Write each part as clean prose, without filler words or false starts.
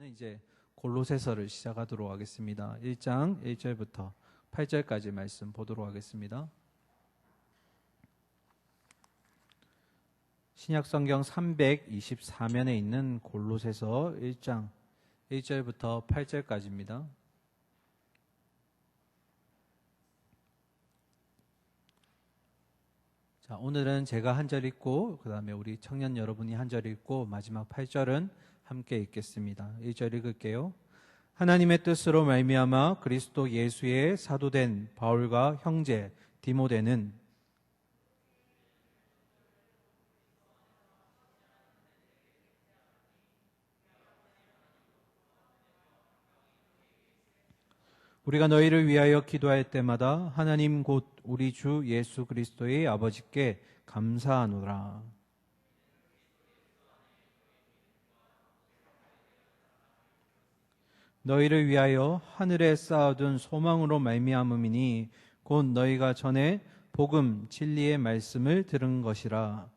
이제 골로새서를 시작하도록 하겠습니다. 1장 1절부터 8절까지 말씀 보도록 하겠습니다. 신약성경 324면에 있는 골로새서 1장 1절부터 8절까지입니다. 자, 오늘은 제가 한 절 읽고 그 다음에 우리 청년 여러분이 한 절 읽고 마지막 8절은 함께 읽겠습니다. 1절 읽을게요. 하나님의 뜻으로 말미암아 그리스도 예수의 사도된 바울과 형제 디모데는 우리가 너희를 위하여 기도할 때마다 하나님 곧 우리 주 예수 그리스도의 아버지께 감사하노라. 너희를 위하여 하늘에 쌓아둔 소망으로 말미암음이니 곧 너희가 전에 복음 진리의 말씀을 들은 것이라.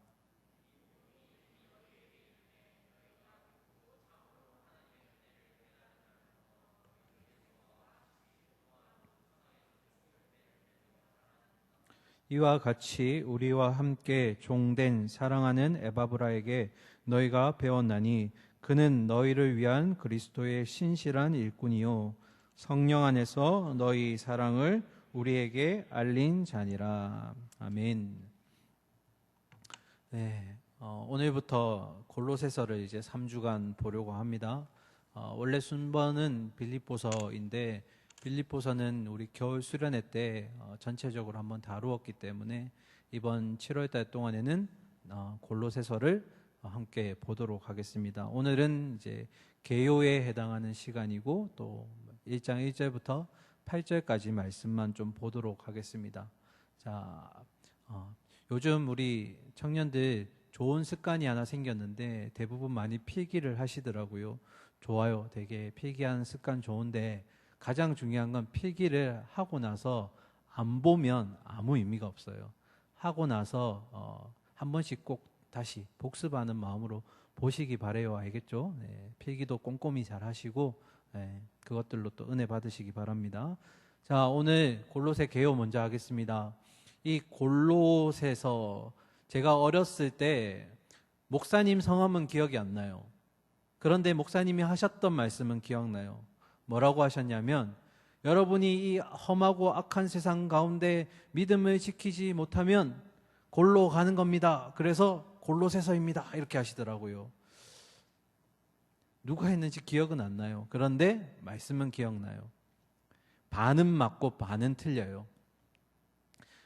이와 같이 우리와 함께 종된 사랑하는 에바브라에게 너희가 배웠나니 그는 너희를 위한 그리스도의 신실한 일꾼이요 성령 안에서 너희 사랑을 우리에게 알린 자니라. 아멘. 네, 오늘부터 골로새서를 이제 3주간 보려고 합니다. 원래 순번은 빌립보서인데 빌립보서는 우리 겨울 수련회 때 전체적으로 한번 다루었기 때문에 이번 7월달 동안에는 골로새서를 함께 보도록 하겠습니다. 오늘은 이제 개요에 해당하는 시간이고 또 1장 1절부터 8절까지 말씀만 좀 보도록 하겠습니다. 자, 요즘 우리 청년들 좋은 습관이 하나 생겼는데 대부분 많이 필기를 하시더라고요. 좋아요. 되게 필기하는 습관 좋은데 가장 중요한 건 필기를 하고 나서 안 보면 아무 의미가 없어요. 하고 나서 한 번씩 꼭 다시 복습하는 마음으로 보시기 바래요. 알겠죠? 네, 필기도 꼼꼼히 잘 하시고 그것들로 또 은혜 받으시기 바랍니다. 자, 오늘 골로새 개요 먼저 하겠습니다. 이 골로새서 제가 어렸을 때 목사님 성함은 기억이 안 나요. 그런데 목사님이 하셨던 말씀은 기억나요. 뭐라고 하셨냐면 여러분이 이 험하고 악한 세상 가운데 믿음을 지키지 못하면 골로 가는 겁니다. 그래서 골로새서입니다. 이렇게 하시더라고요. 누가 했는지 기억은 안 나요. 그런데 말씀은 기억나요. 반은 맞고 반은 틀려요.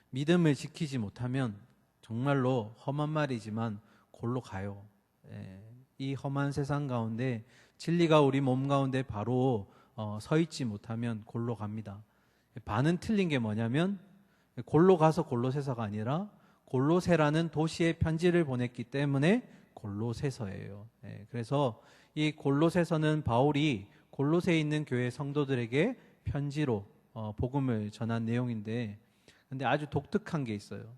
믿음을 지키지 못하면 정말로 험한 말이지만 골로 가요. 이 험한 세상 가운데 진리가 우리 몸 가운데 바로 서 있지 못하면 골로 갑니다. 반은 틀린 게 뭐냐면 골로 가서 골로새서가 아니라 골로새라는 도시에 편지를 보냈기 때문에 골로새서예요. 그래서 이 골로새서는 바울이 골로새에 있는 교회 성도들에게 편지로 복음을 전한 내용인데 근데 아주 독특한 게 있어요.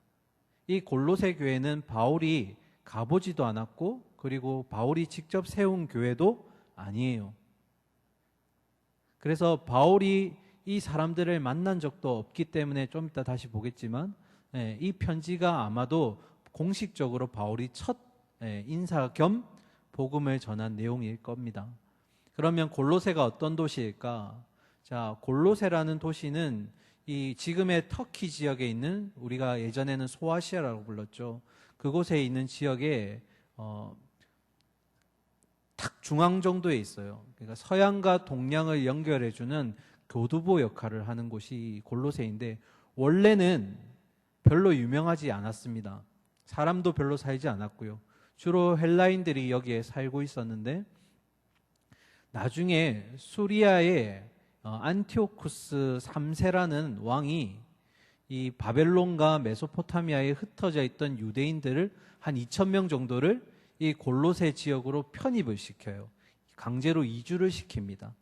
이 골로새 교회는 바울이 가보지도 않았고 그리고 바울이 직접 세운 교회도 아니에요. 그래서 바울이 이 사람들을 만난 적도 없기 때문에 좀 이따 다시 보겠지만 이 편지가 아마도 공식적으로 바울이 첫 인사 겸 복음을 전한 내용일 겁니다. 그러면 골로새가 어떤 도시일까? 자, 골로새라는 도시는 이 지금의 터키 지역에 있는 우리가 예전에는 소아시아라고 불렀죠. 그곳에 있는 지역에 딱 중앙 정도에 있어요. 그러니까 서양과 동양을 연결해주는 교두보 역할을 하는 곳이 골로새인데 원래는 별로 유명하지 않았습니다. 사람도 별로 살지 않았고요. 주로 헬라인들이 여기에 살고 있었는데 나중에 수리아의 안티오쿠스 3세라는 왕이 이 바벨론과 메소포타미아에 흩어져 있던 유대인들을 한 2,000명 정도를 이 골로새 지역으로 편입을 시켜요. 강제로 이주를 시킵니다.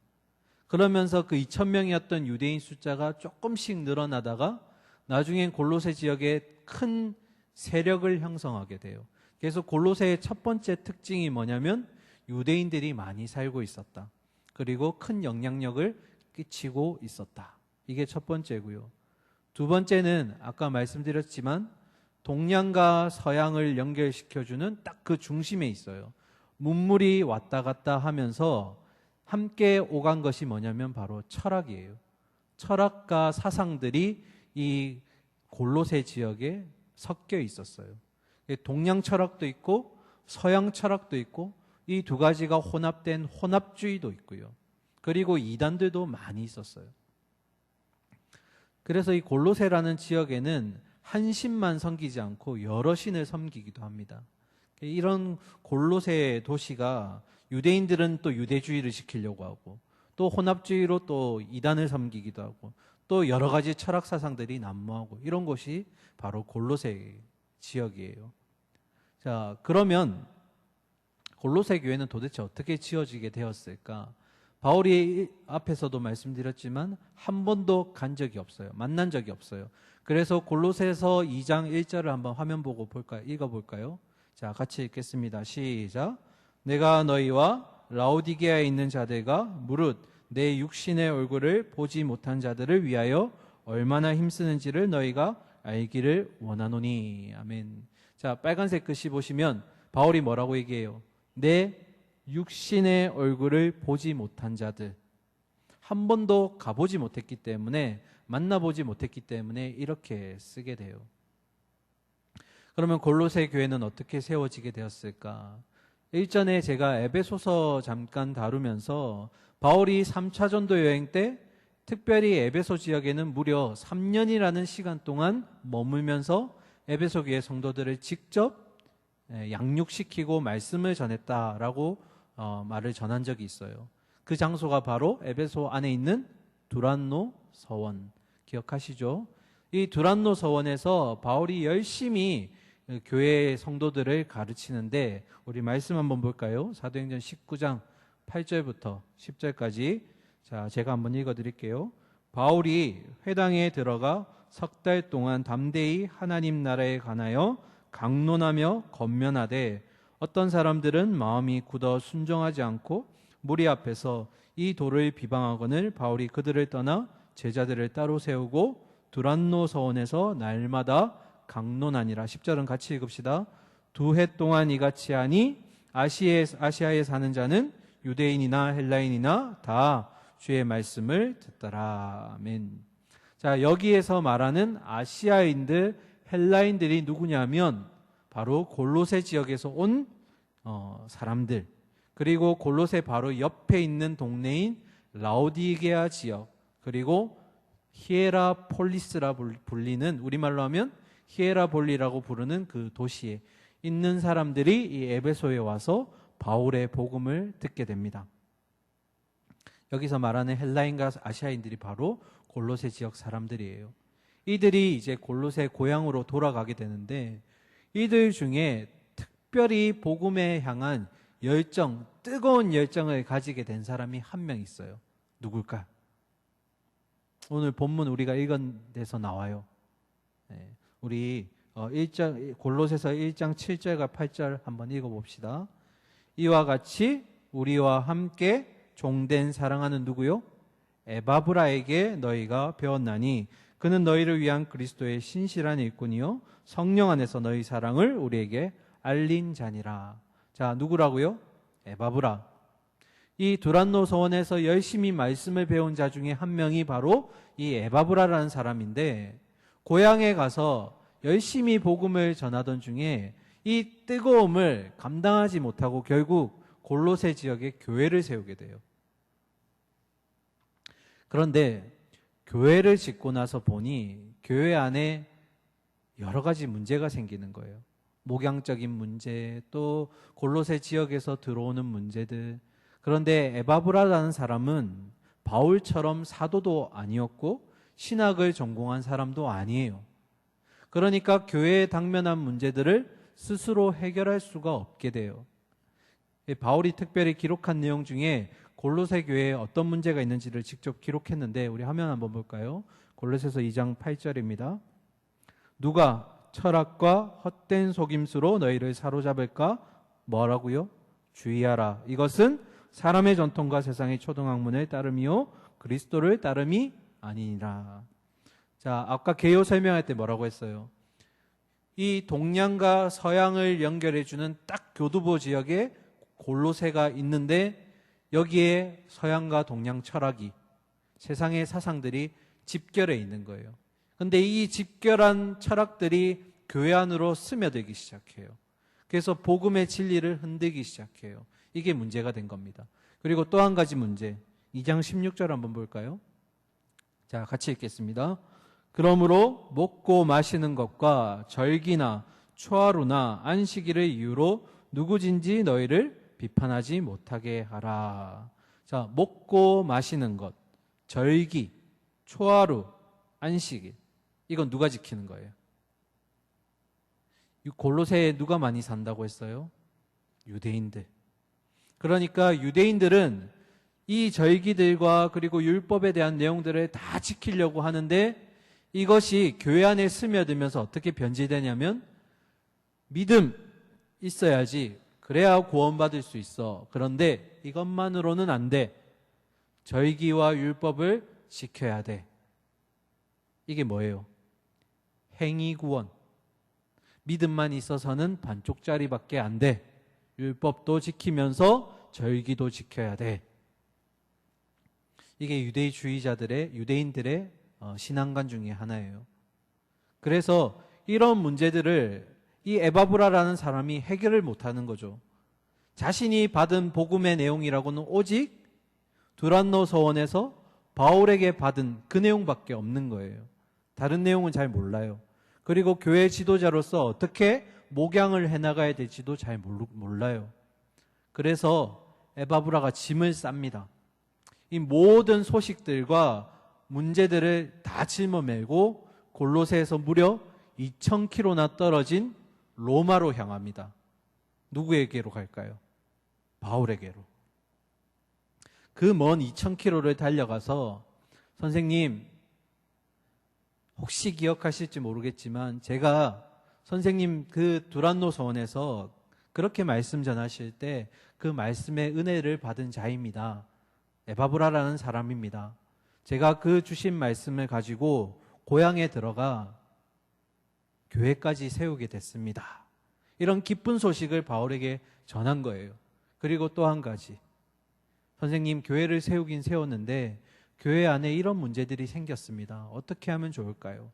그러면서 그 2,000명이었던 유대인 숫자가 조금씩 늘어나다가 나중엔 골로새 지역에 큰 세력을 형성하게 돼요. 그래서 골로새의 첫 번째 특징이 뭐냐면 유대인들이 많이 살고 있었다. 그리고 큰 영향력을 끼치고 있었다. 이게 첫 번째고요. 두 번째는 아까 말씀드렸지만 동양과 서양을 연결시켜주는 딱 그 중심에 있어요. 문물이 왔다 갔다 하면서 함께 오간 것이 뭐냐면 바로 철학이에요. 철학과 사상들이 이 골로새 지역에 섞여 있었어요. 동양 철학도 있고 서양 철학도 있고 이 두 가지가 혼합된 혼합주의도 있고요. 그리고 이단들도 많이 있었어요. 그래서 이 골로새라는 지역에는 한 신만 섬기지 않고 여러 신을 섬기기도 합니다. 이런 골로새 도시가 유대인들은 또 유대주의를 지키려고 하고 또 혼합주의로 또 이단을 섬기기도 하고 또 여러 가지 철학 사상들이 난무하고 이런 곳이 바로 골로새 지역이에요. 자, 그러면 골로새 교회는 도대체 어떻게 지어지게 되었을까? 바울이 앞에서도 말씀드렸지만 한 번도 간 적이 없어요. 만난 적이 없어요. 그래서 골로새서 2장 1절을 한번 화면 보고 읽어볼까요? 자, 같이 읽겠습니다. 시작. 내가 너희와 라오디게아에 있는 자들과 무릇 내 육신의 얼굴을 보지 못한 자들을 위하여 얼마나 힘쓰는지를 너희가 알기를 원하노니. 아멘. 자, 빨간색 글씨 보시면 바울이 뭐라고 얘기해요? 내 육신의 얼굴을 보지 못한 자들, 한 번도 가보지 못했기 때문에, 만나보지 못했기 때문에 이렇게 쓰게 돼요. 그러면 골로새 교회는 어떻게 세워지게 되었을까? 일전에 제가 에베소서 잠깐 다루면서 바울이 3차 전도 여행 때 특별히 에베소 지역에는 무려 3년이라는 시간 동안 머물면서 에베소 교회 성도들을 직접 양육시키고 말씀을 전했다라고 말을 전한 적이 있어요. 그 장소가 바로 에베소 안에 있는 두란노 서원, 기억하시죠? 이 두란노 서원에서 바울이 열심히 교회 성도들을 가르치는데, 우리 말씀 한번 볼까요? 사도행전 19장 8절부터 10절까지. 자, 제가 한번 읽어드릴게요. 바울이 회당에 들어가 석 달 동안 담대히 하나님 나라에 관하여 강론하며 권면하되, 어떤 사람들은 마음이 굳어 순종하지 않고 무리 앞에서 이 도를 비방하거늘 바울이 그들을 떠나 제자들을 따로 세우고 두란노 서원에서 날마다 강론하니라. 10절은 같이 읽읍시다. 2해 동안 이같이 하니 아시아에 사는 자는 유대인이나 헬라인이나 다 주의 말씀을 듣더라. 아멘. 자, 여기에서 말하는 아시아인들, 헬라인들이 누구냐면 바로 골로새 지역에서 온 사람들, 그리고 골로새 바로 옆에 있는 동네인 라오디게아 지역, 그리고 히에라폴리스라 불리는, 우리말로 하면 히에라볼리라고 부르는 그 도시에 있는 사람들이 이 에베소에 와서 바울의 복음을 듣게 됩니다. 여기서 말하는 헬라인과 아시아인들이 바로 골로새 지역 사람들이에요. 이들이 이제 골로새 고향으로 돌아가게 되는데, 이들 중에 특별히 복음에 향한 열정, 뜨거운 열정을 가지게 된 사람이 한 명 있어요. 누굴까? 오늘 본문 우리가 읽은 데서 나와요. 우리 골로새서 1장 7절과 8절 한번 읽어봅시다. 이와 같이 우리와 함께 종된 사랑하는 누구요? 에바브라에게 너희가 배웠나니 그는 너희를 위한 그리스도의 신실한 일꾼이요 성령 안에서 너희 사랑을 우리에게 알린 자니라. 자, 누구라고요? 에바브라. 이 두란노 서원에서 열심히 말씀을 배운 자 중에 한 명이 바로 이 에바브라라는 사람인데, 고향에 가서 열심히 복음을 전하던 중에 이 뜨거움을 감당하지 못하고 결국 골로새 지역에 교회를 세우게 돼요. 그런데 교회를 짓고 나서 보니 교회 안에 여러 가지 문제가 생기는 거예요. 목양적인 문제, 또 골로새 지역에서 들어오는 문제들. 그런데 에바브라라는 사람은 바울처럼 사도도 아니었고 신학을 전공한 사람도 아니에요. 그러니까 교회에 당면한 문제들을 스스로 해결할 수가 없게 돼요. 바울이 특별히 기록한 내용 중에 골로새 교회에 어떤 문제가 있는지를 직접 기록했는데, 우리 화면 한번 볼까요? 골로새서 2장 8절입니다. 누가 철학과 헛된 속임수로 너희를 사로잡을까? 뭐라고요? 주의하라. 이것은 사람의 전통과 세상의 초등학문을 따름이요 그리스도를 따름이 아니니라. 자, 아까 개요 설명할 때 뭐라고 했어요? 이 동양과 서양을 연결해주는 딱 교두보 지역에 골로새가 있는데 여기에 서양과 동양 철학이, 세상의 사상들이 집결해 있는 거예요. 근데 이 집결한 철학들이 교회 안으로 스며들기 시작해요. 그래서 복음의 진리를 흔들기 시작해요. 이게 문제가 된 겁니다. 그리고 또 한 가지 문제, 2장 16절 한번 볼까요? 자, 같이 읽겠습니다. 그러므로 먹고 마시는 것과 절기나 초하루나 안식일을 이유로 누구든지 너희를 비판하지 못하게 하라. 자, 먹고 마시는 것, 절기, 초하루, 안식일, 이건 누가 지키는 거예요? 골로새에 누가 많이 산다고 했어요? 유대인들. 그러니까 유대인들은 이 절기들과 그리고 율법에 대한 내용들을 다 지키려고 하는데 이것이 교회 안에 스며들면서 어떻게 변질되냐면 믿음 있어야지, 그래야 구원받을 수 있어. 그런데 이것만으로는 안 돼. 절기와 율법을 지켜야 돼. 이게 뭐예요? 행위구원. 믿음만 있어서는 반쪽짜리밖에 안 돼. 율법도 지키면서 절기도 지켜야 돼. 이게 유대인들의 신앙관 중에 하나예요. 그래서 이런 문제들을 이 에바브라라는 사람이 해결을 못하는 거죠. 자신이 받은 복음의 내용이라고는 오직 두란노 서원에서 바울에게 받은 그 내용밖에 없는 거예요. 다른 내용은 잘 몰라요. 그리고 교회 지도자로서 어떻게 목양을 해나가야 될지도 잘 몰라요. 그래서 에바브라가 짐을 쌉니다. 이 모든 소식들과 문제들을 다 짊어매고 골로새에서 무려 2000km나 떨어진 로마로 향합니다. 누구에게로 갈까요? 바울에게로. 그 먼 2000km를 달려가서 선생님, 혹시 기억하실지 모르겠지만 제가 선생님 그 두란노 서원에서 그렇게 말씀 전하실 때 그 말씀의 은혜를 받은 자입니다. 에바브라라는 사람입니다. 제가 그 주신 말씀을 가지고 고향에 들어가 교회까지 세우게 됐습니다. 이런 기쁜 소식을 바울에게 전한 거예요. 그리고 또 한 가지, 선생님 교회를 세우긴 세웠는데 교회 안에 이런 문제들이 생겼습니다. 어떻게 하면 좋을까요?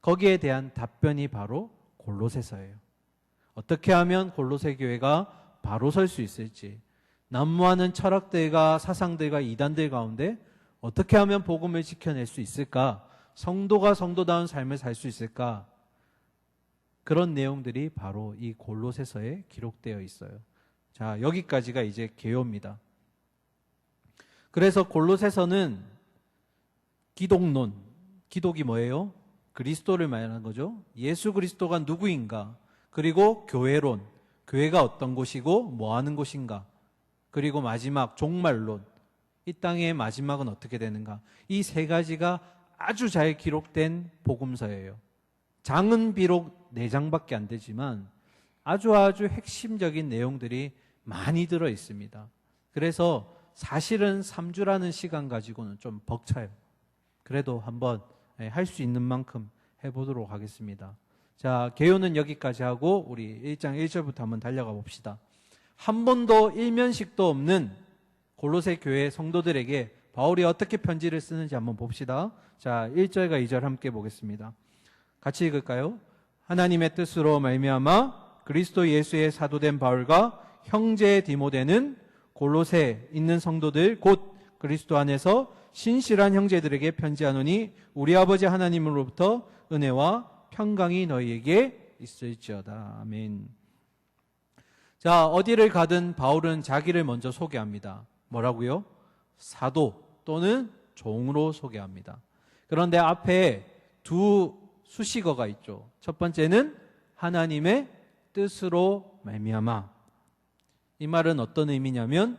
거기에 대한 답변이 바로 골로새서예요. 어떻게 하면 골로새 교회가 바로 설 수 있을지, 난무하는 철학들과 사상들과 이단들 가운데 어떻게 하면 복음을 지켜낼 수 있을까? 성도가 성도다운 삶을 살 수 있을까? 그런 내용들이 바로 이 골로새서에 기록되어 있어요. 자, 여기까지가 이제 개요입니다. 그래서 골로새서는 기독론, 기독이 뭐예요? 그리스도를 말하는 거죠. 예수 그리스도가 누구인가? 그리고 교회론, 교회가 어떤 곳이고 뭐 하는 곳인가? 그리고 마지막 종말론, 이 땅의 마지막은 어떻게 되는가? 이 세 가지가 아주 잘 기록된 복음서예요. 장은 비록 4장밖에 안 되지만 아주 핵심적인 내용들이 많이 들어 있습니다. 그래서 사실은 3주라는 시간 가지고는 좀 벅차요. 그래도 한번 할 수 있는 만큼 해보도록 하겠습니다. 자, 개요는 여기까지 하고 우리 1장 1절부터 한번 달려가 봅시다. 한 번도 일면식도 없는 골로새 교회 성도들에게 바울이 어떻게 편지를 쓰는지 한번 봅시다. 자, 1절과 2절 함께 보겠습니다. 같이 읽을까요? 하나님의 뜻으로 말미암아 그리스도 예수의 사도된 바울과 형제 디모데는 골로새 있는 성도들 곧 그리스도 안에서 신실한 형제들에게 편지하노니 우리 아버지 하나님으로부터 은혜와 평강이 너희에게 있을지어다. 아멘. 자, 어디를 가든 바울은 자기를 먼저 소개합니다. 뭐라고요? 사도 또는 종으로 소개합니다. 그런데 앞에 두 수식어가 있죠. 첫 번째는 하나님의 뜻으로 말미암아. 이 말은 어떤 의미냐면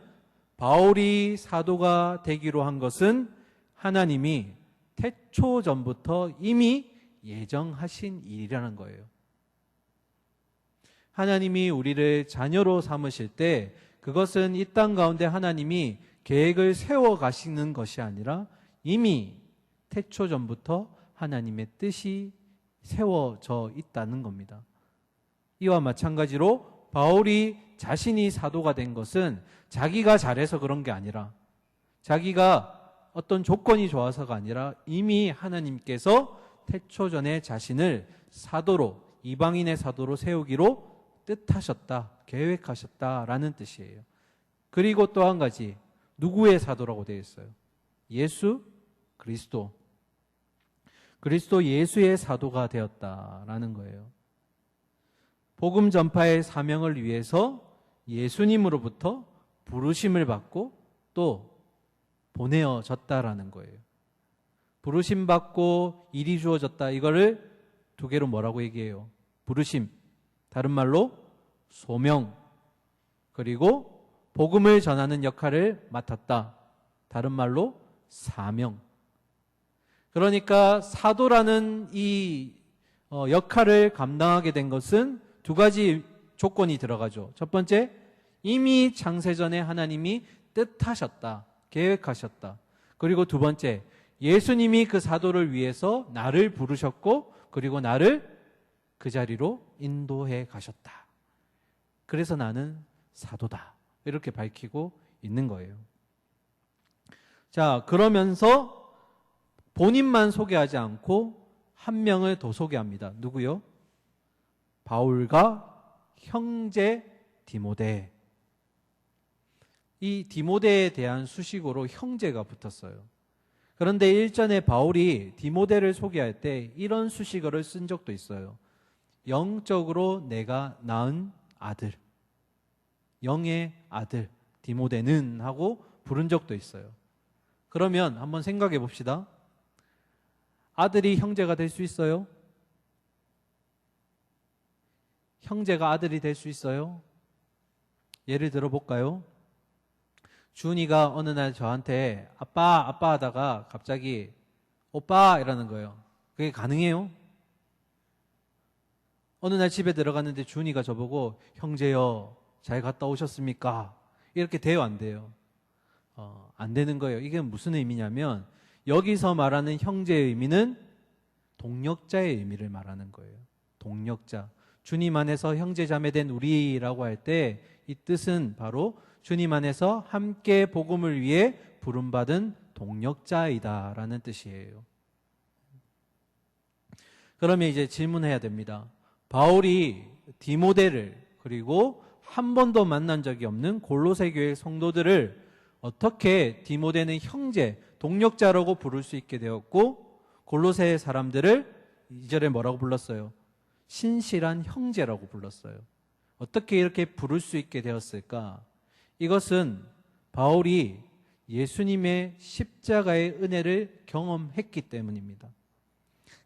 바울이 사도가 되기로 한 것은 하나님이 태초 전부터 이미 예정하신 일이라는 거예요. 하나님이 우리를 자녀로 삼으실 때 그것은 이 땅 가운데 하나님이 계획을 세워 가시는 것이 아니라 이미 태초 전부터 하나님의 뜻이 세워져 있다는 겁니다. 이와 마찬가지로 바울이 자신이 사도가 된 것은 자기가 잘해서 그런 게 아니라, 자기가 어떤 조건이 좋아서가 아니라 이미 하나님께서 태초전에 자신을 사도로, 이방인의 사도로 세우기로 뜻하셨다, 계획하셨다라는 뜻이에요. 그리고 또 한 가지, 누구의 사도라고 되어 있어요? 예수 그리스도. 그리스도 예수의 사도가 되었다라는 거예요. 복음 전파의 사명을 위해서 예수님으로부터 부르심을 받고 또 보내어졌다라는 거예요. 부르심 받고 일이 주어졌다. 이거를 두 개로 뭐라고 얘기해요? 부르심, 다른 말로 소명, 그리고 복음을 전하는 역할을 맡았다. 다른 말로 사명. 그러니까 사도라는 이 역할을 감당하게 된 것은 두 가지 조건이 들어가죠. 첫 번째, 이미 창세전에 하나님이 뜻하셨다, 계획하셨다. 그리고 두 번째, 예수님이 그 사도를 위해서 나를 부르셨고 그리고 나를 그 자리로 인도해 가셨다. 그래서 나는 사도다, 이렇게 밝히고 있는 거예요. 자, 그러면서 본인만 소개하지 않고 한 명을 더 소개합니다. 누구요? 바울과 형제 디모데. 이 디모데에 대한 수식어로 형제가 붙었어요. 그런데 일전에 바울이 디모데를 소개할 때 이런 수식어를 쓴 적도 있어요. 영적으로 내가 낳은 아들, 영의 아들 디모데는 하고 부른 적도 있어요. 그러면 한번 생각해 봅시다. 아들이 형제가 될 수 있어요? 형제가 아들이 될 수 있어요? 예를 들어 볼까요? 준이가 어느 날 저한테 아빠 하다가 갑자기 오빠 이러는 거예요. 그게 가능해요? 어느 날 집에 들어갔는데 준이가 저보고 형제요, 잘 갔다 오셨습니까? 이렇게 돼요, 안 돼요? 안 되는 거예요. 이게 무슨 의미냐면 여기서 말하는 형제의 의미는 동력자의 의미를 말하는 거예요. 동력자. 주님 안에서 형제 자매 된 우리라고 할 때 이 뜻은 바로 주님 안에서 함께 복음을 위해 부름받은 동력자이다라는 뜻이에요. 그러면 이제 질문해야 됩니다. 바울이 디모데를 그리고 한 번도 만난 적이 없는 골로새 교회 성도들을 어떻게 디모데는 형제, 동력자라고 부를 수 있게 되었고 골로새 사람들을 2절에 뭐라고 불렀어요? 신실한 형제라고 불렀어요. 어떻게 이렇게 부를 수 있게 되었을까? 이것은 바울이 예수님의 십자가의 은혜를 경험했기 때문입니다.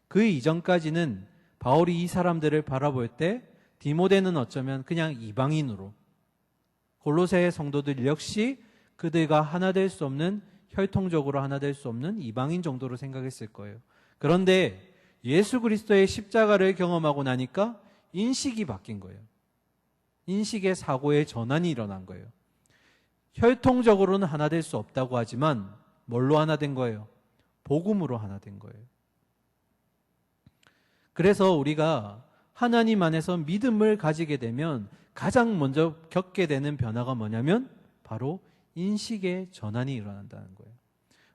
그 이전까지는 바울이 이 사람들을 바라볼 때 디모데는 어쩌면 그냥 이방인으로, 골로새의 성도들 역시 그들과 하나 될 수 없는, 혈통적으로 하나 될 수 없는 이방인 정도로 생각했을 거예요. 그런데 예수 그리스도의 십자가를 경험하고 나니까 인식이 바뀐 거예요. 인식의 사고의 전환이 일어난 거예요. 혈통적으로는 하나 될 수 없다고 하지만 뭘로 하나 된 거예요? 복음으로 하나 된 거예요. 그래서 우리가 하나님 안에서 믿음을 가지게 되면 가장 먼저 겪게 되는 변화가 뭐냐면 바로 인식의 전환이 일어난다는 거예요.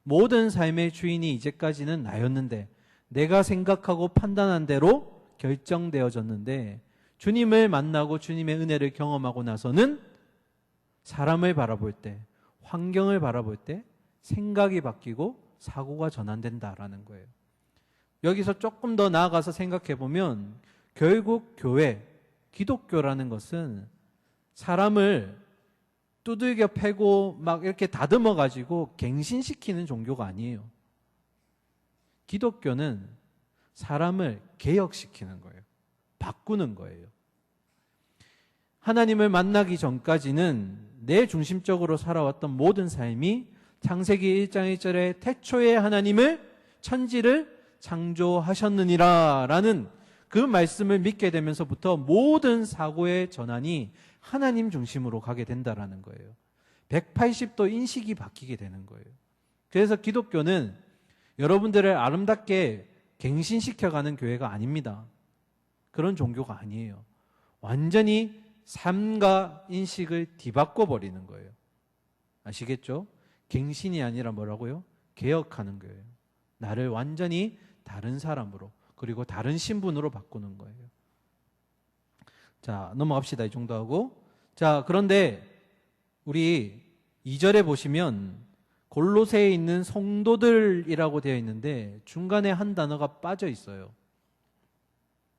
모든 삶의 주인이 이제까지는 나였는데, 내가 생각하고 판단한 대로 결정되어졌는데, 주님을 만나고 주님의 은혜를 경험하고 나서는 사람을 바라볼 때, 환경을 바라볼 때 생각이 바뀌고 사고가 전환된다라는 거예요. 여기서 조금 더 나아가서 생각해 보면 결국 교회, 기독교라는 것은 사람을 두들겨 패고 막 이렇게 다듬어 가지고 갱신시키는 종교가 아니에요. 기독교는 사람을 개혁시키는 거예요. 바꾸는 거예요. 하나님을 만나기 전까지는 내 중심적으로 살아왔던 모든 삶이 창세기 1장 1절에 태초에 하나님을 천지를 창조하셨느니라 라는 그 말씀을 믿게 되면서부터 모든 사고의 전환이 하나님 중심으로 가게 된다라는 거예요. 180도 인식이 바뀌게 되는 거예요. 그래서 기독교는 여러분들을 아름답게 갱신시켜가는 교회가 아닙니다. 그런 종교가 아니에요. 완전히 삶과 인식을 뒤바꿔 버리는 거예요. 아시겠죠? 갱신이 아니라 뭐라고요? 개혁하는 거예요. 나를 완전히 다른 사람으로, 그리고 다른 신분으로 바꾸는 거예요. 자, 넘어갑시다. 이 정도 하고. 자, 그런데 우리 2절에 보시면 골로새에 있는 성도들이라고 되어 있는데 중간에 한 단어가 빠져 있어요.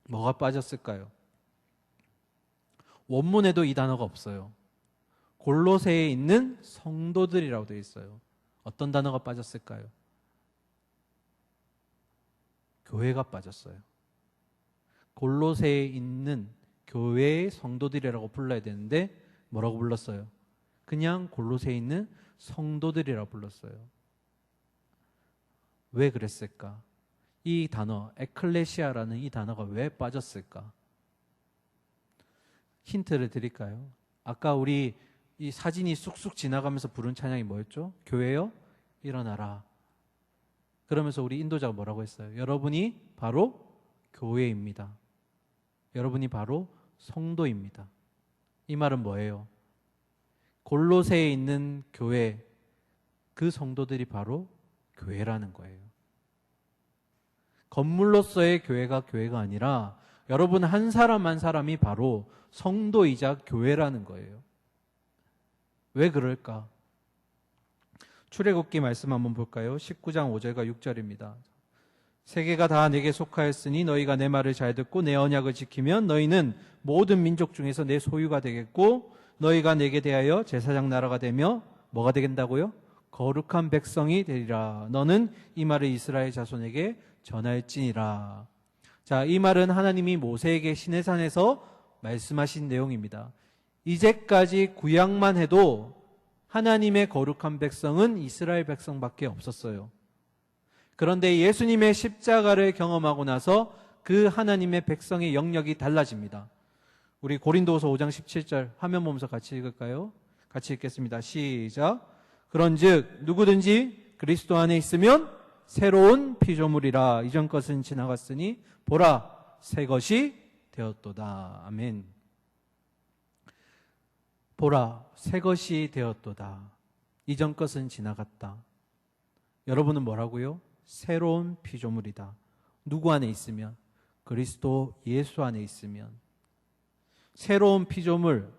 뭐가 빠졌을까요? 원문에도 이 단어가 없어요. 골로새에 있는 성도들이라고 되어 있어요. 어떤 단어가 빠졌을까요? 교회가 빠졌어요. 골로새에 있는 교회의 성도들이라고 불러야 되는데 뭐라고 불렀어요? 그냥 골로새에 있는 성도들이라고 불렀어요. 왜 그랬을까? 이 단어, 에클레시아라는 이 단어가 왜 빠졌을까? 힌트를 드릴까요? 아까 우리 이 사진이 쑥쑥 지나가면서 부른 찬양이 뭐였죠? 교회여 일어나라. 그러면서 우리 인도자가 뭐라고 했어요? 여러분이 바로 교회입니다. 여러분이 바로 성도입니다. 이 말은 뭐예요? 골로새에 있는 교회, 그 성도들이 바로 교회라는 거예요. 건물로서의 교회가 아니라 여러분 한 사람 한 사람이 바로 성도이자 교회라는 거예요. 왜 그럴까? 출애굽기 말씀 한번 볼까요? 19장 5절과 6절입니다. 세계가 다 내게 속하였으니 너희가 내 말을 잘 듣고 내 언약을 지키면 너희는 모든 민족 중에서 내 소유가 되겠고 너희가 내게 대하여 제사장 나라가 되며 뭐가 되겠다고요? 거룩한 백성이 되리라. 너는 이 말을 이스라엘 자손에게 전할지니라. 자, 이 말은 하나님이 모세에게 시내산에서 말씀하신 내용입니다. 이제까지 구약만 해도 하나님의 거룩한 백성은 이스라엘 백성밖에 없었어요. 그런데 예수님의 십자가를 경험하고 나서 그 하나님의 백성의 영역이 달라집니다. 우리 고린도후서 5장 17절 화면 보면서 같이 읽을까요? 같이 읽겠습니다. 시작. 그런즉 누구든지 그리스도 안에 있으면 새로운 피조물이라. 이전 것은 지나갔으니 보라 새 것이 되었도다. 아멘. 보라 새 것이 되었도다. 이전 것은 지나갔다. 여러분은 뭐라고요? 새로운 피조물이다. 누구 안에 있으면? 그리스도 예수 안에 있으면. 새로운 피조물,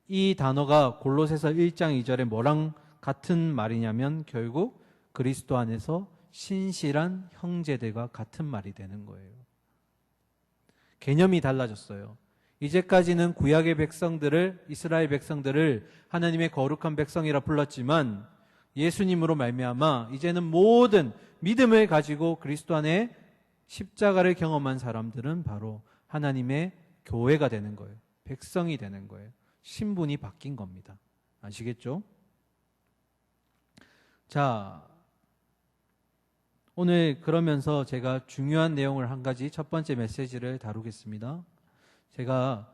이 단어가 골로새서 1장 2절에 뭐랑 같은 말이냐면 결국 그리스도 안에서 신실한 형제들과 같은 말이 되는 거예요. 개념이 달라졌어요. 이제까지는 구약의 백성들을, 이스라엘 백성들을 하나님의 거룩한 백성이라 불렀지만 예수님으로 말미암아 이제는 모든 믿음을 가지고 그리스도 안에 십자가를 경험한 사람들은 바로 하나님의 교회가 되는 거예요. 백성이 되는 거예요. 신분이 바뀐 겁니다. 아시겠죠? 자, 오늘 그러면서 제가 중요한 내용을 한 가지 첫 번째 메시지를 다루겠습니다. 제가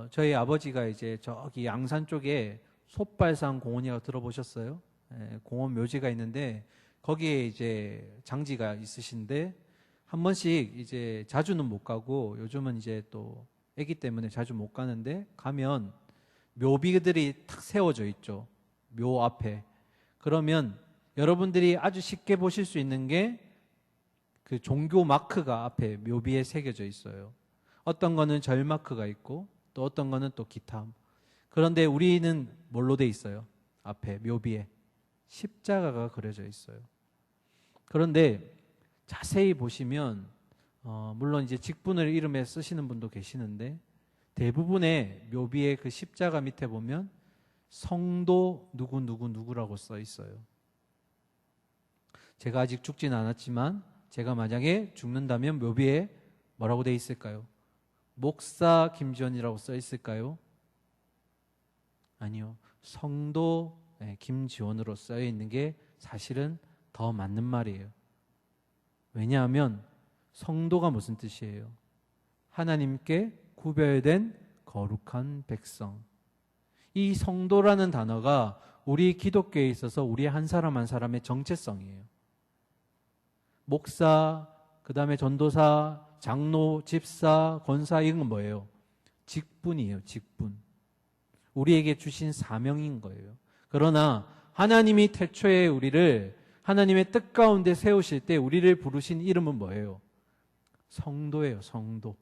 저희 아버지가 이제 저기 양산 쪽에 솥발산 공원이라고 들어보셨어요? 공원 묘지가 있는데 거기에 이제 장지가 있으신데 한 번씩 이제 자주는 못 가고 요즘은 이제 또 아기 때문에 자주 못 가는데 가면 묘비들이 탁 세워져 있죠. 묘 앞에. 그러면 여러분들이 아주 쉽게 보실 수 있는 게 그 종교 마크가 앞에 묘비에 새겨져 있어요. 어떤 거는 절 마크가 있고 또 어떤 거는 또 기타. 그런데 우리는 뭘로 돼 있어요? 앞에 묘비에 십자가가 그려져 있어요. 그런데 자세히 보시면 물론 이제 직분을 이름에 쓰시는 분도 계시는데 대부분의 묘비의 그 십자가 밑에 보면 성도 누구라고 써 있어요. 제가 아직 죽지는 않았지만 제가 만약에 죽는다면 묘비에 뭐라고 돼 있을까요? 목사 김지원이라고 써 있을까요? 아니요. 성도 김지원으로 써 있는 게 사실은 더 맞는 말이에요. 왜냐하면 성도가 무슨 뜻이에요? 하나님께 구별된 거룩한 백성. 이 성도라는 단어가 우리 기독교에 있어서 우리 한 사람 한 사람의 정체성이에요. 목사, 그 다음에 전도사, 장로, 집사, 권사, 이건 뭐예요? 직분이에요, 직분. 우리에게 주신 사명인 거예요. 그러나 하나님이 태초에 우리를 하나님의 뜻 가운데 세우실 때 우리를 부르신 이름은 뭐예요? 성도예요, 성도.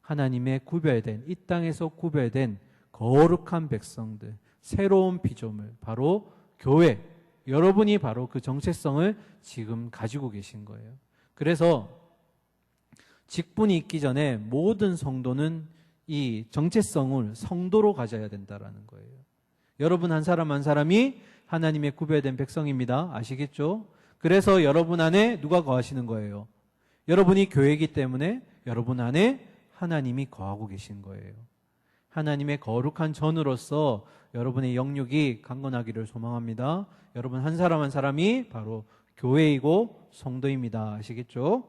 하나님의 구별된, 이 땅에서 구별된 거룩한 백성들, 새로운 피조물, 바로 교회. 여러분이 바로 그 정체성을 지금 가지고 계신 거예요. 그래서 직분이 있기 전에 모든 성도는 이 정체성을 성도로 가져야 된다라는 거예요. 여러분 한 사람 한 사람이 하나님의 구별된 백성입니다. 아시겠죠? 그래서 여러분 안에 누가 거하시는 거예요? 여러분이 교회이기 때문에 여러분 안에 하나님이 거하고 계신 거예요. 하나님의 거룩한 전으로서 여러분의 영육이 강건하기를 소망합니다. 여러분 한 사람 한 사람이 바로 교회이고 성도입니다. 아시겠죠?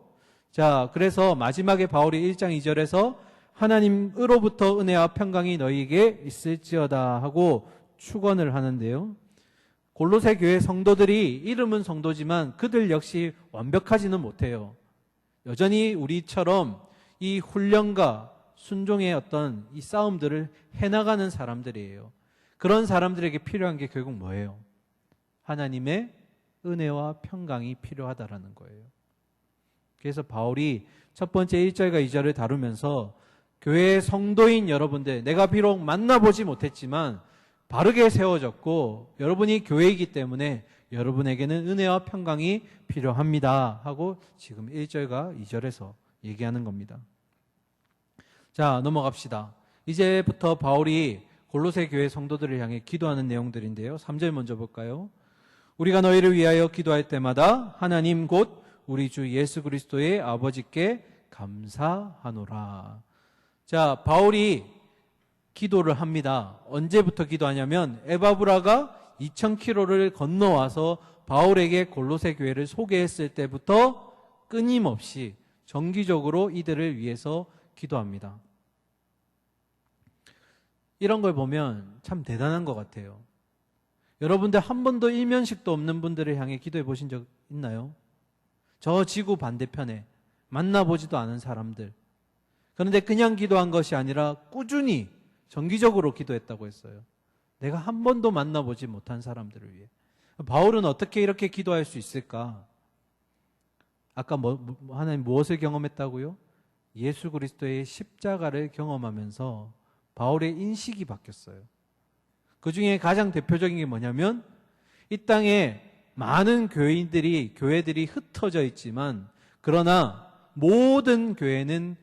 자, 그래서 마지막에 바울이 1장 2절에서 하나님으로부터 은혜와 평강이 너희에게 있을지어다 하고 축원을 하는데요. 골로새 교회 성도들이 이름은 성도지만 그들 역시 완벽하지는 못해요. 여전히 우리처럼 이 훈련과 순종의 어떤 이 싸움들을 해나가는 사람들이에요. 그런 사람들에게 필요한 게 결국 뭐예요? 하나님의 은혜와 평강이 필요하다라는 거예요. 그래서 바울이 첫 번째 1절과 2절을 다루면서 교회의 성도인 여러분들, 내가 비록 만나보지 못했지만 바르게 세워졌고 여러분이 교회이기 때문에 여러분에게는 은혜와 평강이 필요합니다 하고 지금 1절과 2절에서 얘기하는 겁니다. 자, 넘어갑시다. 이제부터 바울이 골로새 교회 성도들을 향해 기도하는 내용들인데요. 3절 먼저 볼까요? 우리가 너희를 위하여 기도할 때마다 하나님 곧 우리 주 예수 그리스도의 아버지께 감사하노라. 자, 바울이 기도를 합니다. 언제부터 기도하냐면 에바브라가 2000km를 건너와서 바울에게 골로새 교회를 소개했을 때부터 끊임없이 정기적으로 이들을 위해서 기도합니다. 이런 걸 보면 참 대단한 것 같아요. 여러분들 한 번도 일면식도 없는 분들을 향해 기도해 보신 적 있나요? 저 지구 반대편에 만나보지도 않은 사람들. 그런데 그냥 기도한 것이 아니라 꾸준히 정기적으로 기도했다고 했어요. 내가 한 번도 만나보지 못한 사람들을 위해. 바울은 어떻게 이렇게 기도할 수 있을까? 아까 하나님 무엇을 경험했다고요? 예수 그리스도의 십자가를 경험하면서 바울의 인식이 바뀌었어요. 그 중에 가장 대표적인 게 뭐냐면 이 땅에 많은 교회들이 흩어져 있지만 그러나 모든 교회는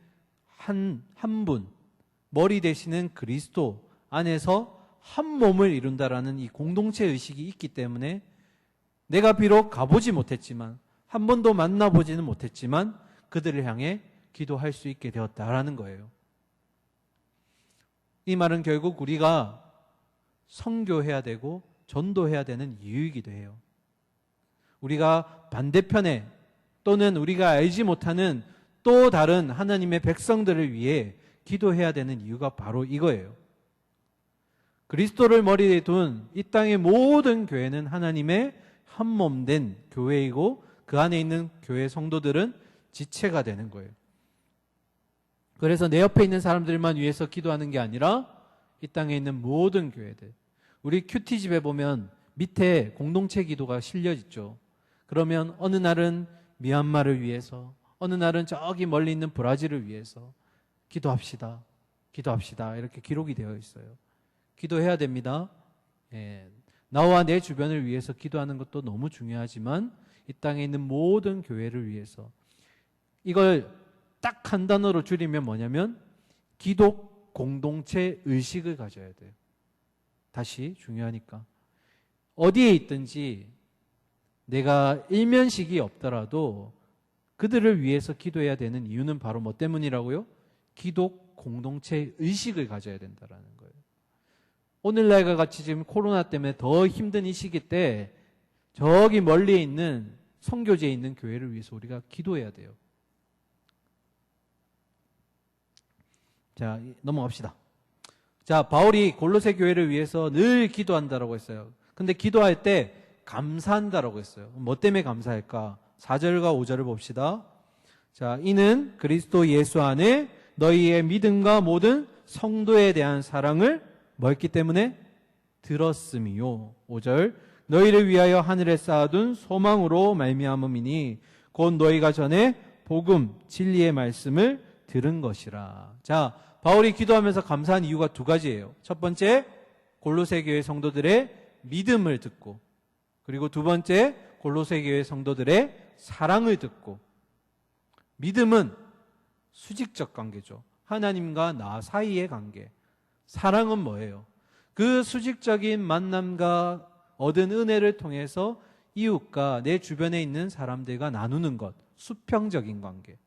한 분, 머리 되시는 그리스도 안에서 한 몸을 이룬다라는 이 공동체 의식이 있기 때문에 내가 비록 가보지 못했지만 한 번도 만나보지는 못했지만 그들을 향해 기도할 수 있게 되었다라는 거예요. 이 말은 결국 우리가 선교해야 되고 전도해야 되는 이유이기도 해요. 우리가 반대편에 또는 우리가 알지 못하는 또 다른 하나님의 백성들을 위해 기도해야 되는 이유가 바로 이거예요. 그리스도를 머리에 둔 이 땅의 모든 교회는 하나님의 한 몸 된 교회이고 그 안에 있는 교회 성도들은 지체가 되는 거예요. 그래서 내 옆에 있는 사람들만 위해서 기도하는 게 아니라 이 땅에 있는 모든 교회들. 우리 큐티집에 보면 밑에 공동체 기도가 실려 있죠. 그러면 어느 날은 미얀마를 위해서, 어느 날은 저기 멀리 있는 브라질을 위해서 기도합시다. 기도합시다. 이렇게 기록이 되어 있어요. 기도해야 됩니다. 나와 내 주변을 위해서 기도하는 것도 너무 중요하지만 이 땅에 있는 모든 교회를 위해서 이걸 딱 한 단어로 줄이면 뭐냐면 기독 공동체 의식을 가져야 돼요. 다시 중요하니까 어디에 있든지 내가 일면식이 없더라도 그들을 위해서 기도해야 되는 이유는 바로 뭐 때문이라고요? 기독 공동체 의식을 가져야 된다라는 거예요. 오늘날과 같이 지금 코로나 때문에 더 힘든 이 시기 때 저기 멀리 있는 선교지에 있는 교회를 위해서 우리가 기도해야 돼요. 자, 넘어갑시다. 자, 바울이 골로새 교회를 위해서 늘 기도한다라고 했어요. 근데 기도할 때 감사한다라고 했어요. 뭐 때문에 감사할까? 4절과 5절을 봅시다. 자, 이는 그리스도 예수 안에 너희의 믿음과 모든 성도에 대한 사랑을 뭐 했기 때문에? 들었음이요. 5절 너희를 위하여 하늘에 쌓아둔 소망으로 말미암음이니 곧 너희가 전에 복음 진리의 말씀을 들은 것이라. 자, 바울이 기도하면서 감사한 이유가 두 가지예요. 첫 번째, 골로새 교회 성도들의 믿음을 듣고, 그리고 두 번째, 골로새 교회 성도들의 사랑을 듣고. 믿음은 수직적 관계죠. 하나님과 나 사이의 관계. 사랑은 뭐예요? 그 수직적인 만남과 얻은 은혜를 통해서 이웃과 내 주변에 있는 사람들과 나누는 것, 수평적인 관계.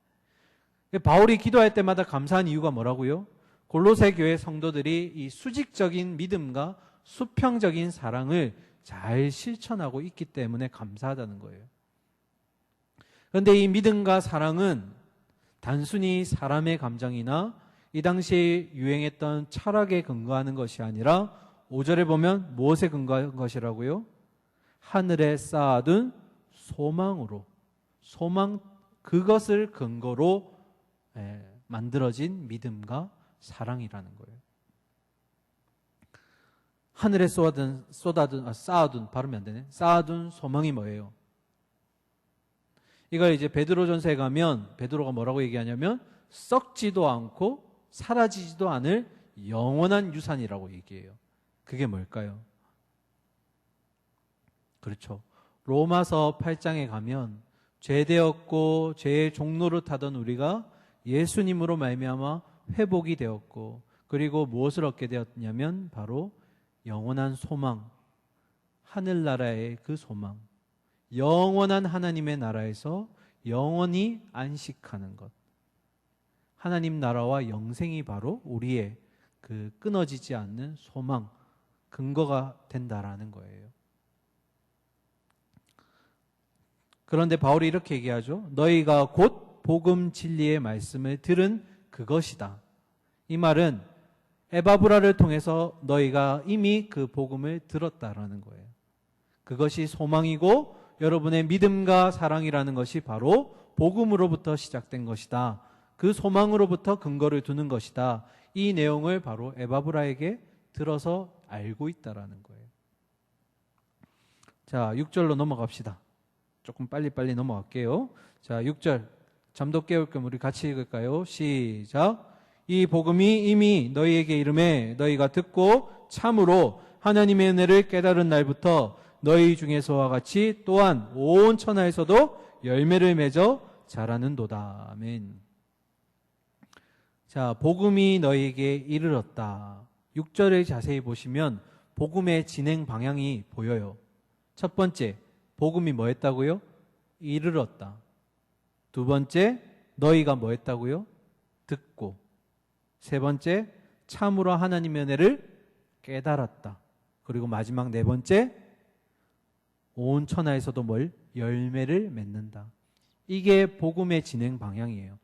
바울이 기도할 때마다 감사한 이유가 뭐라고요? 골로새 교회 성도들이 이 수직적인 믿음과 수평적인 사랑을 잘 실천하고 있기 때문에 감사하다는 거예요. 그런데 이 믿음과 사랑은 단순히 사람의 감정이나 이 당시에 유행했던 철학에 근거하는 것이 아니라 5절에 보면 무엇에 근거한 것이라고요? 하늘에 쌓아둔 소망으로, 소망, 그것을 근거로 만들어진 믿음과 사랑이라는 거예요. 하늘에 쌓아둔 발음이 안 되네. 쌓아둔 소망이 뭐예요? 이걸 이제 베드로전서에 가면 베드로가 뭐라고 얘기하냐면 썩지도 않고 사라지지도 않을 영원한 유산이라고 얘기해요. 그게 뭘까요? 그렇죠. 로마서 8장에 가면 죄되었고 죄의 종로를 타던 우리가 예수님으로 말미암아 회복이 되었고, 그리고 무엇을 얻게 되었냐면 바로 영원한 소망, 하늘나라의 그 소망, 영원한 하나님의 나라에서 영원히 안식하는 것. 하나님 나라와 영생이 바로 우리의 그 끊어지지 않는 소망, 근거가 된다라는 거예요. 그런데 바울이 이렇게 얘기하죠. 너희가 곧 복음 진리의 말씀을 들은 그것이다. 이 말은 에바브라를 통해서 너희가 이미 그 복음을 들었다라는 거예요. 그것이 소망이고 여러분의 믿음과 사랑이라는 것이 바로 복음으로부터 시작된 것이다. 그 소망으로부터 근거를 두는 것이다. 이 내용을 바로 에바브라에게 들어서 알고 있다라는 거예요. 자, 6절로 넘어갑시다. 조금 빨리빨리 넘어갈게요. 자, 6절 잠도 깨울 겸 우리 같이 읽을까요? 시작. 이 복음이 이미 너희에게 이름에 너희가 듣고 참으로 하나님의 은혜를 깨달은 날부터 너희 중에서와 같이 또한 온 천하에서도 열매를 맺어 자라는도다. 아멘. 자, 복음이 너희에게 이르렀다. 6절을 자세히 보시면 복음의 진행 방향이 보여요. 첫 번째, 복음이 뭐 했다고요? 이르렀다. 두 번째, 너희가 뭐 했다고요? 듣고. 세 번째, 참으로 하나님의 은혜를 깨달았다. 그리고 마지막 네 번째, 온 천하에서도 뭘? 열매를 맺는다. 이게 복음의 진행 방향이에요.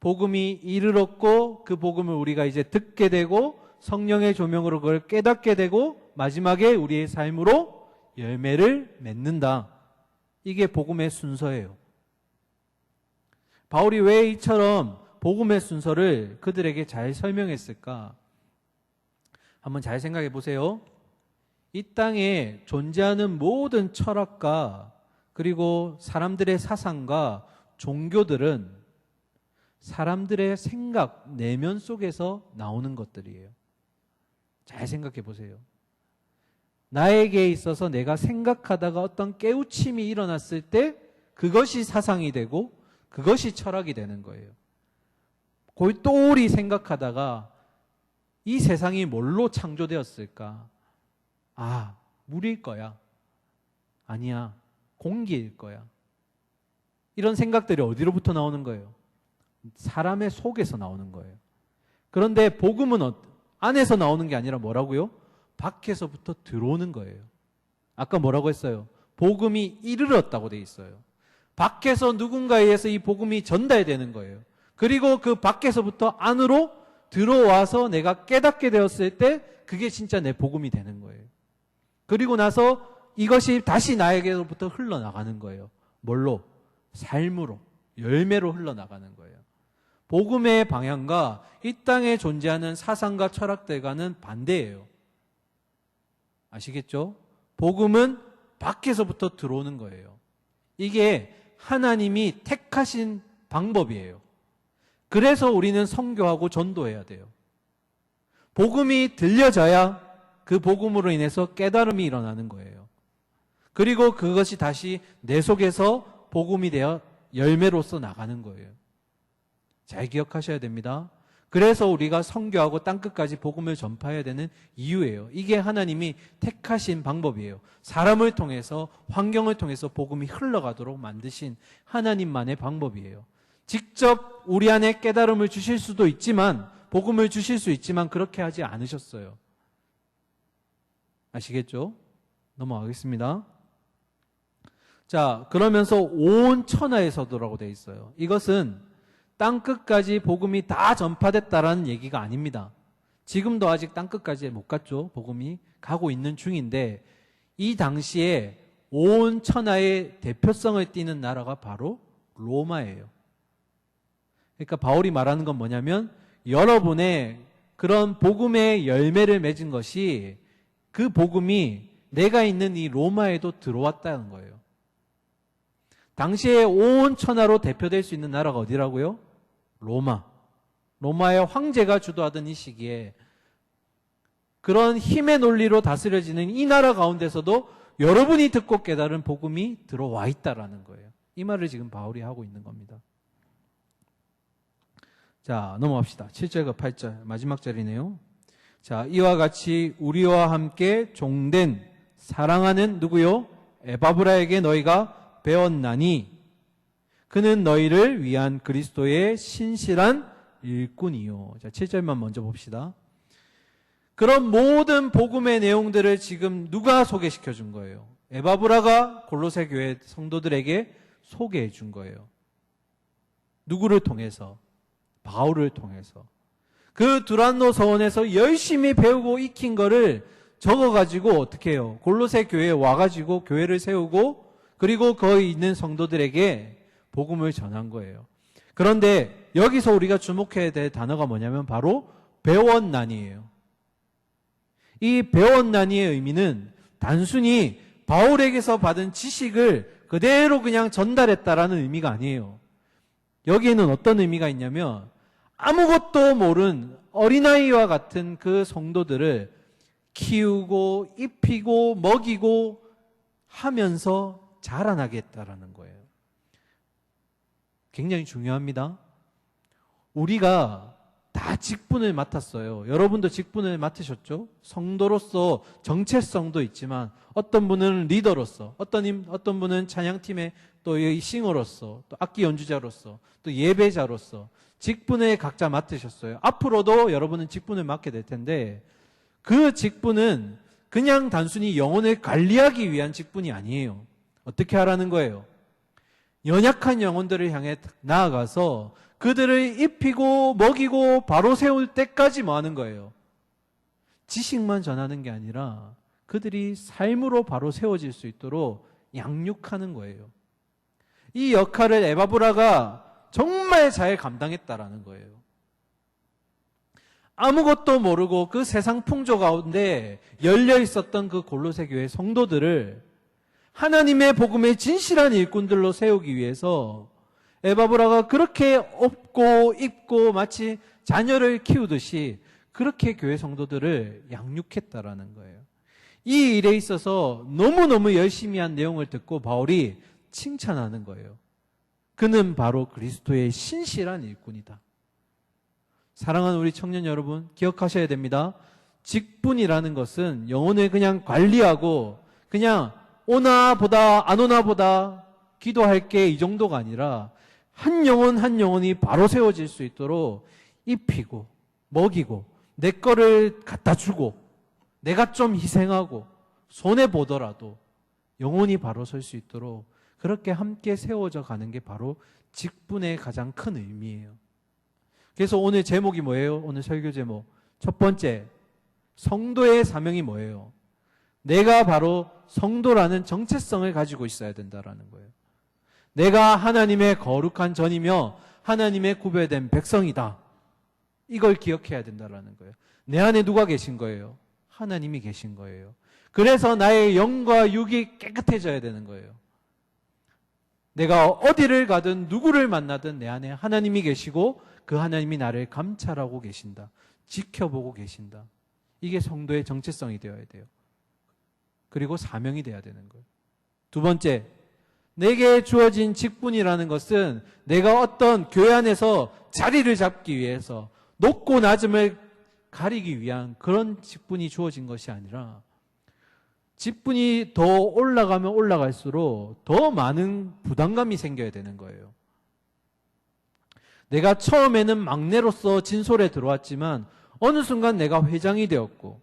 복음이 이르렀고 그 복음을 우리가 이제 듣게 되고 성령의 조명으로 그걸 깨닫게 되고 마지막에 우리의 삶으로 열매를 맺는다. 이게 복음의 순서예요. 바울이 왜 이처럼 복음의 순서를 그들에게 잘 설명했을까? 한번 잘 생각해 보세요. 이 땅에 존재하는 모든 철학과 그리고 사람들의 사상과 종교들은 사람들의 생각, 내면 속에서 나오는 것들이에요. 잘 생각해 보세요. 나에게 있어서 내가 생각하다가 어떤 깨우침이 일어났을 때 그것이 사상이 되고 그것이 철학이 되는 거예요. 골똘히 생각하다가 이 세상이 뭘로 창조되었을까? 아, 물일 거야. 아니야, 공기일 거야. 이런 생각들이 어디로부터 나오는 거예요? 사람의 속에서 나오는 거예요. 그런데 복음은 안에서 나오는 게 아니라 뭐라고요? 밖에서부터 들어오는 거예요. 아까 뭐라고 했어요? 복음이 이르렀다고 돼 있어요. 밖에서 누군가에 의해서 이 복음이 전달되는 거예요. 그리고 그 밖에서부터 안으로 들어와서 내가 깨닫게 되었을 때 그게 진짜 내 복음이 되는 거예요. 그리고 나서 이것이 다시 나에게로부터 흘러나가는 거예요. 뭘로? 삶으로, 열매로 흘러나가는 거예요. 복음의 방향과 이 땅에 존재하는 사상과 철학들과는 반대예요. 아시겠죠? 복음은 밖에서부터 들어오는 거예요. 이게 하나님이 택하신 방법이에요. 그래서 우리는 선교하고 전도해야 돼요. 복음이 들려져야 그 복음으로 인해서 깨달음이 일어나는 거예요. 그리고 그것이 다시 내 속에서 복음이 되어 열매로서 나가는 거예요. 잘 기억하셔야 됩니다. 그래서 우리가 선교하고 땅끝까지 복음을 전파해야 되는 이유예요. 이게 하나님이 택하신 방법이에요. 사람을 통해서, 환경을 통해서 복음이 흘러가도록 만드신 하나님만의 방법이에요. 직접 우리 안에 깨달음을 주실 수도 있지만, 복음을 주실 수 있지만 그렇게 하지 않으셨어요. 아시겠죠? 넘어가겠습니다. 자, 그러면서 온 천하에 서도라고 되어 있어요. 이것은 땅끝까지 복음이 다 전파됐다라는 얘기가 아닙니다. 지금도 아직 땅끝까지 못 갔죠. 복음이 가고 있는 중인데 이 당시에 온 천하의 대표성을 띠는 나라가 바로 로마예요. 그러니까 바울이 말하는 건 뭐냐면 여러분의 그런 복음의 열매를 맺은 것이 그 복음이 내가 있는 이 로마에도 들어왔다는 거예요. 당시에 온 천하로 대표될 수 있는 나라가 어디라고요? 로마. 로마의 황제가 주도하던 이 시기에 그런 힘의 논리로 다스려지는 이 나라 가운데서도 여러분이 듣고 깨달은 복음이 들어와 있다라는 거예요. 이 말을 지금 바울이 하고 있는 겁니다. 자, 넘어갑시다. 7절과 8절 마지막 절이네요. 자, 이와 같이 우리와 함께 종된 사랑하는 누구요? 에바브라에게 너희가 배웠나니 그는 너희를 위한 그리스도의 신실한 일꾼이요. 자, 7절만 먼저 봅시다. 그런 모든 복음의 내용들을 지금 누가 소개시켜 준 거예요? 에바브라가 골로새 교회 성도들에게 소개해 준 거예요. 누구를 통해서? 바울을 통해서. 그 두란노 서원에서 열심히 배우고 익힌 거를 적어가지고 어떻게 해요? 골로새 교회에 와가지고 교회를 세우고 그리고 거기 있는 성도들에게 복음을 전한 거예요. 그런데 여기서 우리가 주목해야 될 단어가 뭐냐면 바로 배웠나니예요. 이 배웠나니의 의미는 단순히 바울에게서 받은 지식을 그대로 그냥 전달했다라는 의미가 아니에요. 여기에는 어떤 의미가 있냐면 아무것도 모른 어린아이와 같은 그 성도들을 키우고 입히고 먹이고 하면서 자라나게 했다라는 거예요. 굉장히 중요합니다. 우리가 다 직분을 맡았어요. 여러분도 직분을 맡으셨죠? 성도로서 정체성도 있지만 어떤 분은 리더로서, 어떤 분은 찬양팀의 또 싱어로서, 또 악기 연주자로서, 또 예배자로서 직분을 각자 맡으셨어요. 앞으로도 여러분은 직분을 맡게 될 텐데 그 직분은 그냥 단순히 영혼을 관리하기 위한 직분이 아니에요. 어떻게 하라는 거예요? 연약한 영혼들을 향해 나아가서 그들을 입히고 먹이고 바로 세울 때까지 뭐 하는 거예요? 지식만 전하는 게 아니라 그들이 삶으로 바로 세워질 수 있도록 양육하는 거예요. 이 역할을 에바브라가 정말 잘 감당했다라는 거예요. 아무것도 모르고 그 세상 풍조 가운데 열려 있었던 그 골로새 교회 성도들을 하나님의 복음의 진실한 일꾼들로 세우기 위해서 에바브라가 그렇게 업고 입고 마치 자녀를 키우듯이 그렇게 교회 성도들을 양육했다라는 거예요. 이 일에 있어서 너무너무 열심히 한 내용을 듣고 바울이 칭찬하는 거예요. 그는 바로 그리스도의 신실한 일꾼이다. 사랑하는 우리 청년 여러분, 기억하셔야 됩니다. 직분이라는 것은 영혼을 그냥 관리하고 그냥 오나 보다 안 오나 보다 기도할게 이 정도가 아니라 한 영혼 한 영혼이 바로 세워질 수 있도록 입히고 먹이고 내 거를 갖다 주고 내가 좀 희생하고 손해보더라도 영혼이 바로 설 수 있도록 그렇게 함께 세워져 가는 게 바로 직분의 가장 큰 의미예요. 그래서 오늘 제목이 뭐예요? 오늘 설교 제목. 첫 번째, 성도의 사명이 뭐예요? 내가 바로 성도라는 정체성을 가지고 있어야 된다라는 거예요. 내가 하나님의 거룩한 전이며 하나님의 구별된 백성이다. 이걸 기억해야 된다라는 거예요. 내 안에 누가 계신 거예요? 하나님이 계신 거예요. 그래서 나의 영과 육이 깨끗해져야 되는 거예요. 내가 어디를 가든 누구를 만나든 내 안에 하나님이 계시고 그 하나님이 나를 감찰하고 계신다. 지켜보고 계신다. 이게 성도의 정체성이 되어야 돼요. 그리고 사명이 되어야 되는 거예요. 두 번째, 내게 주어진 직분이라는 것은 내가 어떤 교회 안에서 자리를 잡기 위해서 높고 낮음을 가리기 위한 그런 직분이 주어진 것이 아니라 직분이 더 올라가면 올라갈수록 더 많은 부담감이 생겨야 되는 거예요. 내가 처음에는 막내로서 진솔에 들어왔지만 어느 순간 내가 회장이 되었고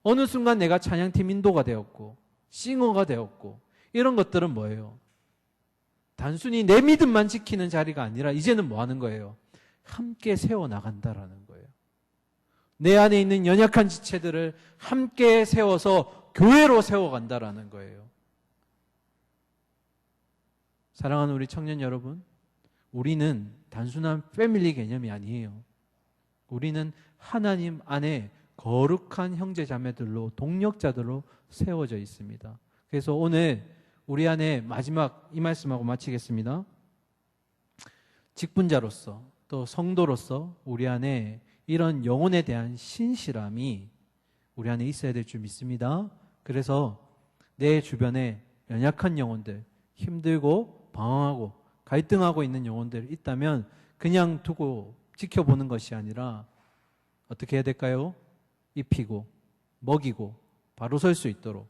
어느 순간 내가 찬양팀 인도가 되었고 싱어가 되었고 이런 것들은 뭐예요? 단순히 내 믿음만 지키는 자리가 아니라 이제는 뭐 하는 거예요? 함께 세워나간다라는 거예요. 내 안에 있는 연약한 지체들을 함께 세워서 교회로 세워간다라는 거예요. 사랑하는 우리 청년 여러분, 우리는 단순한 패밀리 개념이 아니에요. 우리는 하나님 안에 거룩한 형제 자매들로 동력자들로 세워져 있습니다. 그래서 오늘 우리 안에 마지막 이 말씀하고 마치겠습니다. 직분자로서 또 성도로서 우리 안에 이런 영혼에 대한 신실함이 우리 안에 있어야 될 줄 믿습니다. 그래서 내 주변에 연약한 영혼들, 힘들고 방황하고 갈등하고 있는 영혼들 있다면 그냥 두고 지켜보는 것이 아니라 어떻게 해야 될까요? 입히고 먹이고 바로 설 수 있도록,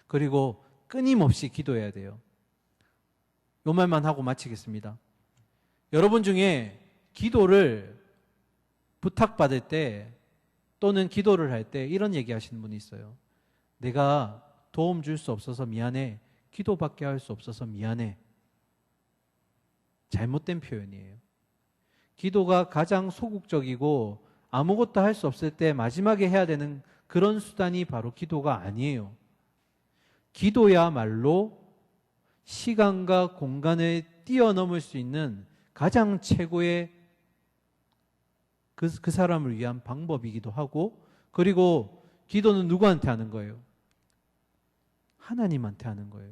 그리고 끊임없이 기도해야 돼요. 요 말만 하고 마치겠습니다. 여러분 중에 기도를 부탁받을 때 또는 기도를 할 때 이런 얘기 하시는 분이 있어요. 내가 도움 줄 수 없어서 미안해. 기도밖에 할 수 없어서 미안해. 잘못된 표현이에요. 기도가 가장 소극적이고 아무것도 할 수 없을 때 마지막에 해야 되는 그런 수단이 바로 기도가 아니에요. 기도야말로 시간과 공간을 뛰어넘을 수 있는 가장 최고의 그 사람을 위한 방법이기도 하고, 그리고 기도는 누구한테 하는 거예요? 하나님한테 하는 거예요.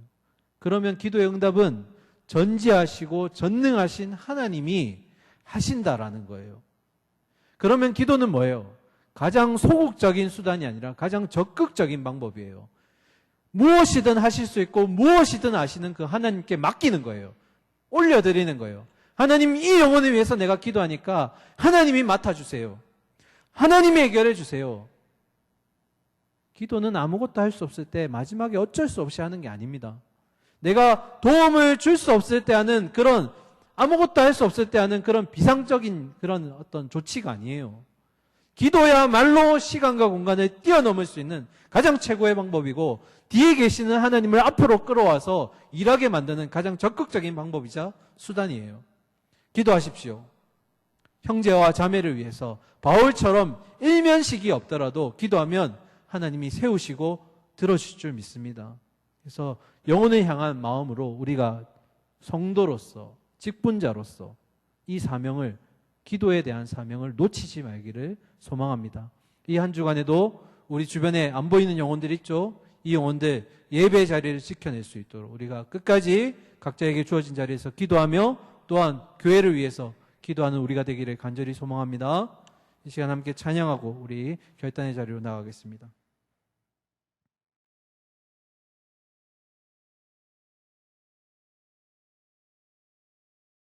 그러면 기도의 응답은 전지하시고 전능하신 하나님이 하신다라는 거예요. 그러면 기도는 뭐예요? 가장 소극적인 수단이 아니라 가장 적극적인 방법이에요. 무엇이든 하실 수 있고 무엇이든 아시는 그 하나님께 맡기는 거예요. 올려드리는 거예요. 하나님, 이 영혼을 위해서 내가 기도하니까 하나님이 맡아주세요. 하나님이 해결해 주세요. 기도는 아무것도 할 수 없을 때 마지막에 어쩔 수 없이 하는 게 아닙니다. 내가 도움을 줄 수 없을 때 하는 그런, 아무것도 할 수 없을 때 하는 그런 비상적인 그런 어떤 조치가 아니에요. 기도야말로 시간과 공간을 뛰어넘을 수 있는 가장 최고의 방법이고, 뒤에 계시는 하나님을 앞으로 끌어와서 일하게 만드는 가장 적극적인 방법이자 수단이에요. 기도하십시오. 형제와 자매를 위해서 바울처럼 일면식이 없더라도 기도하면 하나님이 세우시고 들어주실 줄 믿습니다. 그래서 영혼을 향한 마음으로 우리가 성도로서, 직분자로서 이 사명을, 기도에 대한 사명을 놓치지 말기를 소망합니다. 이 한 주간에도 우리 주변에 안 보이는 영혼들 있죠? 이 영혼들 예배 자리를 지켜낼 수 있도록 우리가 끝까지 각자에게 주어진 자리에서 기도하며 또한 교회를 위해서 기도하는 우리가 되기를 간절히 소망합니다. 이 시간 함께 찬양하고 우리 결단의 자리로 나가겠습니다.